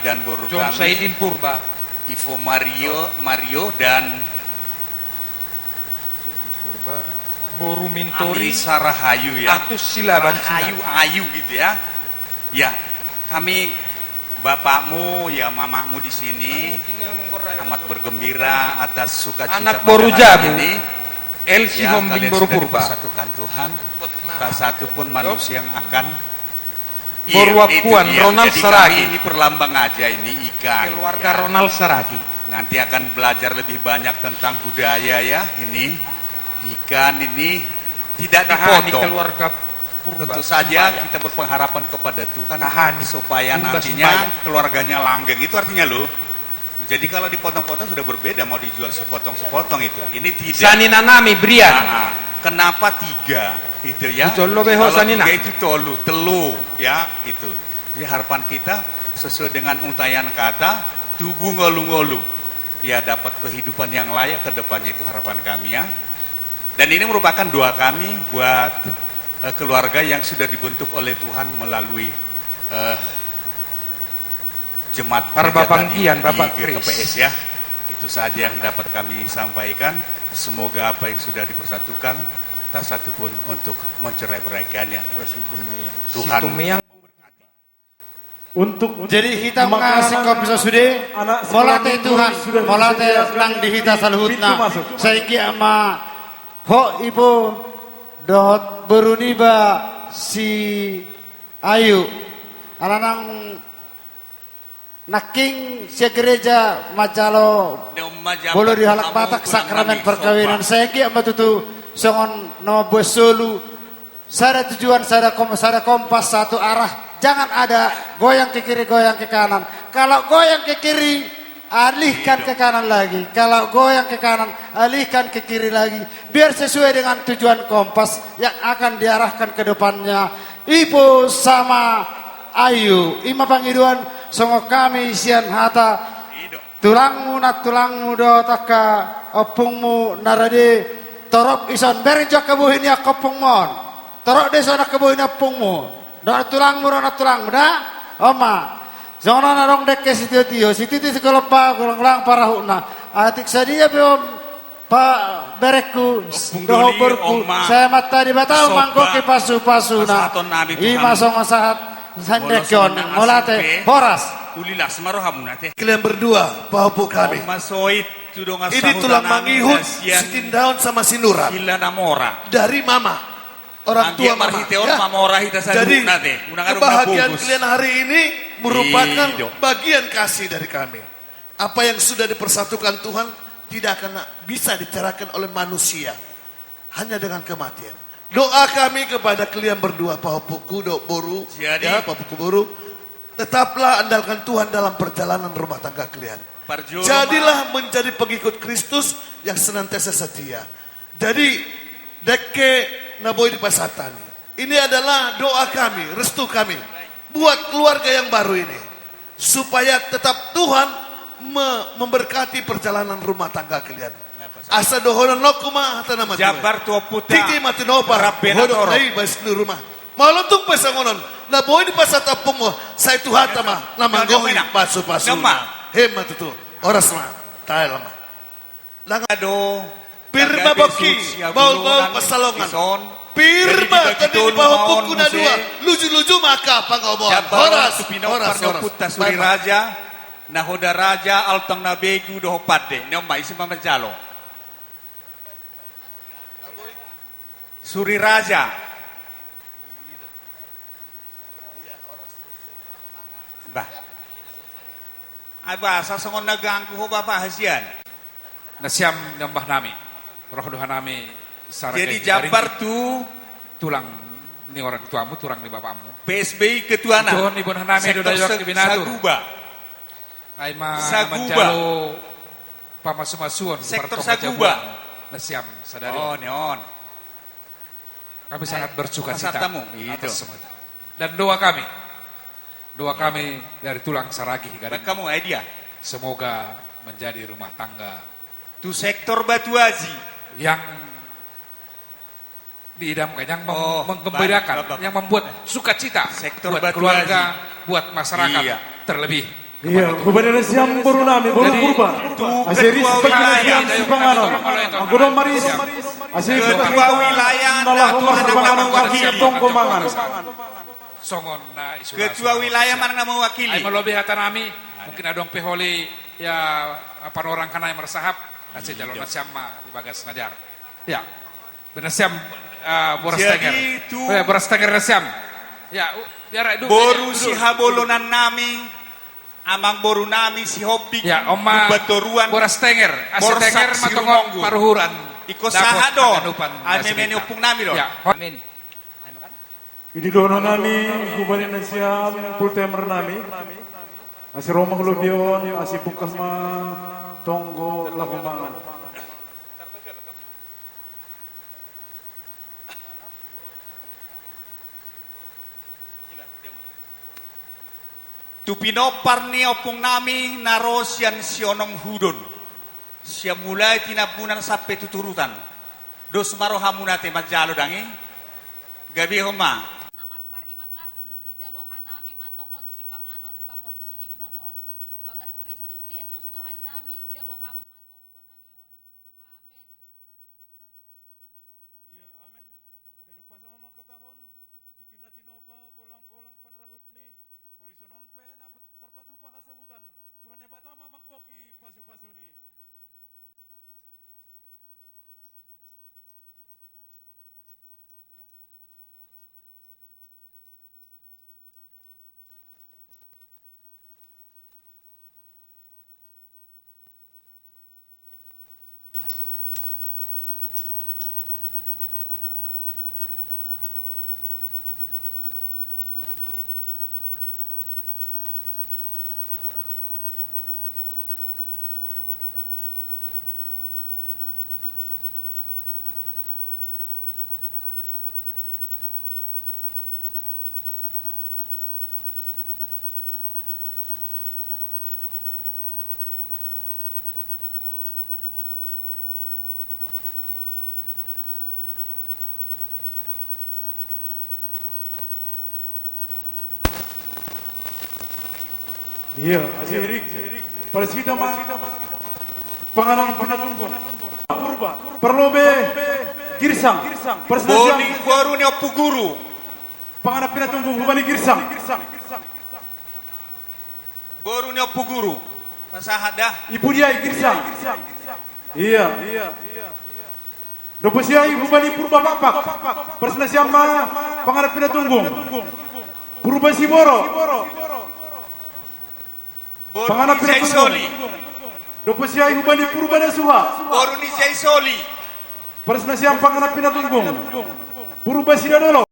dan boru John kami Saidin Purba, Ivo Mario dan Purba, Boru Mintori, Anissa Rahayu ya. Atus Silaban Ayu gitu ya. Ya, kami bapakmu ya mamamu di sini amat bergembira atas sukacita anak pada Boru hari Jabu ini. Elsi Ya, Hombing kalian Boru sudah Purba, dipersatukan Tuhan. Tak satu pun manusia yang akan Boru Wapuan, itu dia. Ronald Jadi Saragi. kami ini perlambang aja ini ikan. keluarga ya. Ronald Saragi. Nanti akan belajar lebih banyak tentang budaya ya. Ini ikan ini tidak Kahani dipotong. keluarga Purba. Tentu saja Kumbaya. kita berpengharapan kepada Tuhan Kahani. supaya Purba nantinya Sumbaya. keluarganya langgeng. Itu artinya loh. Jadi kalau dipotong-potong sudah berbeda, mau dijual sepotong-sepotong itu. Ini tidak. Saninanami Brian. Nah, kenapa 3 itu ya? Tolo beho Kalau sanina. 3 itu telu ya itu. Jadi harapan kita sesuai dengan untayan kata tubuh ngolu-ngolu. Ya dapat kehidupan yang layak ke depannya, itu harapan kami ya. Dan ini merupakan doa kami buat keluarga yang sudah dibentuk oleh Tuhan melalui jemaat Para gereja Bapanggian, tadi Bapak di Kris. GKPS ya. Itu saja yang dapat kami sampaikan. Semoga apa yang sudah dipersatukan tak satu pun untuk mencerai-beraikannya. Tuhan Situmeang Untuk Jadi kita mengasih kau bisa sudah molate Tuhan molate nang dihita saluhutna saiki ama ho ibu dot beruniba si Ayu alanang naking si gereja Majalo bolo di halak batak sakramen perkawinan saiki ama tutu songon no besolu sada tujuan sada kompas satu arah. Jangan ada goyang ke kiri, goyang ke kanan. Kalau goyang ke kiri, alihkan ke kanan lagi. Kalau goyang ke kanan, alihkan ke kiri lagi. Biar sesuai dengan tujuan kompas yang akan diarahkan ke depannya. Ibu sama Ayu, ima pangiduan, songo kami sian hata. Tulangmu nak tulangmu do taka opungmu narade torok ison berinjak kebuhin ya kopungmon. Torok desa nak kebuhin ya pungmu. Dah tulangmu dah, oma. Jangan narong dek ke situ situ sekolah pak gulang parahuna. Atik sadia belum pak berekku, doh berku. Saya mata di batau mangkok ke pasu na. Ima songo saat sandekion molate horas. Ulilah semarohamunate. Kalian berdua, bahu kami. Ini tulang mangihut, Sitindaun sama Sinuran. Sila namora. Dari mama. Orang tua mama. Jadi kebahagiaan kalian hari ini merupakan bagian kasih dari kami. Apa yang sudah dipersatukan Tuhan tidak akan bisa dicarakan oleh manusia. Hanya dengan kematian. Doa kami kepada kalian berdua, Pak Puku, Dok Boru, ya, Pak Puku Boru. Tetaplah andalkan Tuhan dalam perjalanan rumah tangga kalian. Jadilah menjadi pengikut Kristus yang senantiasa setia. Jadi, deke Naboy di Pasatani. Ini adalah doa kami, restu kami buat keluarga yang baru ini, supaya tetap Tuhan memberkati perjalanan rumah tangga kalian. Asa dohono nokuma hata nama Jabar tua putra. Tiki mati nopa hodok nai bas di rumah. Malam tuh pesangonon. Naboy di Pasatapung mo saya Tuhan tama namanggong pasu-pasu. Hemat itu oras ma tayo lama. Langado Pirma boki, baul-baul pasalongan. Pirma tadi di bawah buku na dua, luju-luju maka pangobon. Horas, putta suri raja, nahoda raja altang nabegu doho padde. Neom isi mamajalo. Suri raja. Bah. Aba sasongon naganggu ho bapak hasian. Nasiam nyambah nami. Roh doha nami sarage. Jadi Jabar tuh tulang ni orang tuamu, tulang ni bapakmu. PSBI ketuana. Tuhan ibu nami do dayok di binatur. Saguba. Aima Saguba. menjalo pamasumasuan Sektor partoka Saguba. Jabuan. Nasiam sadari. Oh, neon. Kami sangat bersuka cita Pasartamu, atas itu. semua itu. Dan doa kami dari tulang saragi Dan garing. kamu idea. Semoga menjadi rumah tangga Tu sektor Batu Aji. yang diidamkan, yang Oh, menggembirakan, baik. yang membuat sukacita Sektor buat Batu keluarga, buat masyarakat, Iya. terlebih Iya, kebenaran siang baru nami, baru purba. Aseri sebagai siang si panganon. Anggodo maris. Aseri ketua wilayah nalah umar si panganon kasih tong komangan. Songon na isu. Ketua wilayah mana mewakili? Ay melobi hata nami, mungkin adong peholi ya apa orang kana yang meresahap. Asih jalur nasyama di bagas najar. Ya, benar siam boras tenger. Boras tenger nasyam. Ya, biar itu. Boru si habolonan nami. Amang boru nami si hobi ya oma batoruan boras tenger asih tenger matongong paruhuran iko saha do ame meni upung nami do ya amin Ini dono nami kubarin siam full timer nami asih romah lubion asih bukas ma tonggo lakumangan Tupinopar ni opung nami narosian sionong hudon. Sia mulai tinapunan sampai tuturutan. Dos maro hamunate majalo dangi. Gabi homa. Namar terima kasih di jalohan nami matongon si panganon pakon si inumonon. Bagas Kristus Yesus Tuhan nami jalohan matonggo nami on. Amin. Iya, amin. Ada lupa sama makatahon. Titina-tinoba golang-golang panrahut ni. Horizonon pena terpatu pahasabutan. Tuhan hebat ama mangkoki pasu-pasu ni. Iya, Asirik. Pada kita mah penganan pernah tunggu. Purba. Perlobe girsang. Boni baru ni opu guru. Penganan pernah tunggu hubani girsang. Baru ni opu guru. Pasahada. Ibu dia girsang. Iya. Dopesiai hubani purba papak. Persna siama penganan pernah tunggu. Purba siboro. Boru ni Jaisoli. Dopesiai hubani purba dan suha. Boru ni Jaisoli. Persna siam penganan pernah tunggu. Purba sidadolo.